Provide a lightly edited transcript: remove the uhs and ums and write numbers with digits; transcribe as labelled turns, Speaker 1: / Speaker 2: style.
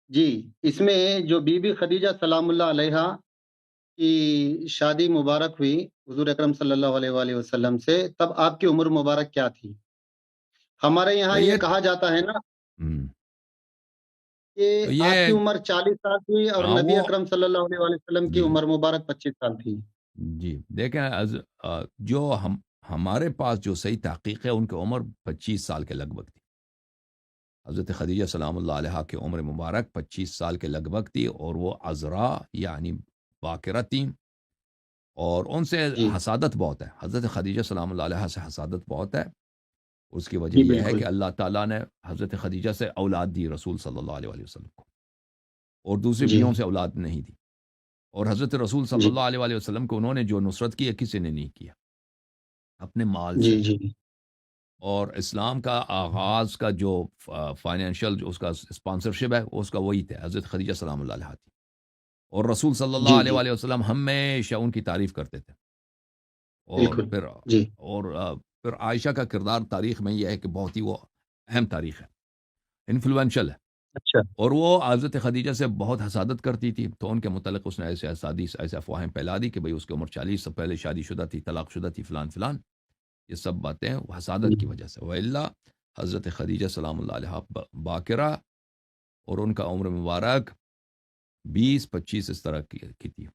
Speaker 1: جی، اس میں جو be be Khadija سلام اللہ علیہا کی شادی مبارک ہوئی حضور اکرم صلی اللہ علیہ وآلہ وسلم سے، تب آپ کی عمر مبارک کیا تھی؟ ہمارے یہاں
Speaker 2: تو
Speaker 1: یہ
Speaker 2: یہ
Speaker 1: کہا جاتا ہے نا
Speaker 2: ہم،
Speaker 1: کہ
Speaker 2: تو
Speaker 1: آپ کی
Speaker 2: یہ
Speaker 1: عمر 40 سال تھی اور
Speaker 2: ہاں
Speaker 1: نبی
Speaker 2: وہ
Speaker 1: اکرم صلی اللہ علیہ وآلہ وسلم کی
Speaker 2: جی
Speaker 1: عمر مبارک 25 سال تھی۔
Speaker 2: جی دیکھیں جو ہمارے پاس جو صحیح تحقیق ہے ان کی عمر 25 سال کے لگ بھگ تھی. حضرت خدیجہ سلام اللہ علیہ کی عمر مبارک 25 سال کے لگ بھگ تھی، اور وہ عذراء یعنی باکرہ تھیں، اور ان سے
Speaker 1: جی،
Speaker 2: حسادت بہت ہے. حضرت خدیجہ سلام اللہ علیہ سے حسادت بہت ہے. اس کی وجہ
Speaker 1: جی
Speaker 2: یہ ہے
Speaker 1: بالکل۔
Speaker 2: کہ اللہ تعالیٰ نے حضرت خدیجہ سے اولاد دی رسول صلی اللہ علیہ وآلہ وسلم کو، اور دوسری
Speaker 1: جی،
Speaker 2: بیویوں سے اولاد نہیں دی. اور حضرت رسول صلی
Speaker 1: جی،
Speaker 2: اللہ علیہ وآلہ وسلم کو انہوں نے جو نصرت کی ہے کسی نے نہیں کیا اپنے مال
Speaker 1: جی،
Speaker 2: سے.
Speaker 1: جی،
Speaker 2: اور اسلام کا آغاز کا جو فائنینشیل جو اس کا اسپانسرشپ ہے اس کا وہی تھا، حضرت خدیجہ سلام اللہ علیہ تھی. اور رسول صلی اللہ
Speaker 1: جی،
Speaker 2: علیہ
Speaker 1: جی،
Speaker 2: وآلہ وسلم ہمیشہ ان کی تعریف کرتے تھے. اور
Speaker 1: بالکل۔
Speaker 2: پھر
Speaker 1: جی،
Speaker 2: پھر عائشہ کا کردار تاریخ میں یہ ہے کہ بہت ہی وہ اہم تاریخ ہے، انفلوئنشل ہے.
Speaker 1: اچھا،
Speaker 2: اور وہ حضرت خدیجہ سے بہت حسادت کرتی تھی، تو ان کے متعلق اس نے ایسے احادیث ایسے افواہیں پھیلا دی کہ بھئی اس کی عمر 40 سے پہلے شادی شدہ تھی، طلاق شدہ تھی، فلان فلان. یہ سب باتیں وہ حسادت کی وجہ سے. وَإِلَّا حضرت خدیجہ سلام اللہ علیہ باکرہ، اور ان کا عمر مبارک 20 25 اس طرح کی تھی.